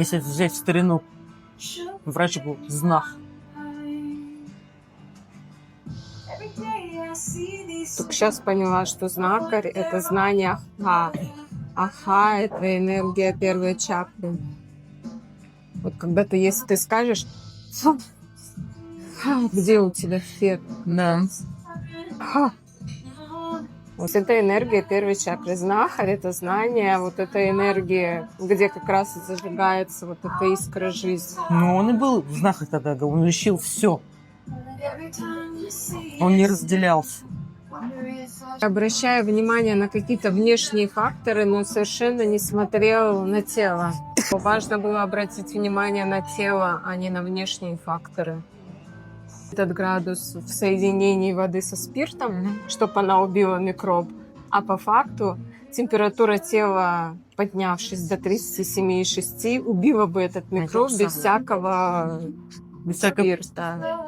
Если взять в старину, врач был знах. Только сейчас поняла, что знакарь — это знание Аха. Аха — это энергия первой чакры. Вот когда ты, если ты скажешь, где у тебя фет? Да. Ха. Вот это энергия первой чакры. Знахарь — это знание, вот эта энергия, где как раз и зажигается вот эта искра жизни. Ну, он и был в знахах тогда, он решил все. Он не разделялся. Обращая внимание на какие-то внешние факторы, но совершенно не смотрел на тело. Важно было обратить внимание на тело, а не на внешние факторы. Этот градус в соединении воды со спиртом, чтобы она убила микроб, а по факту температура тела, поднявшись до 37,6, убила бы этот микроб без всякого Без всякой спирта.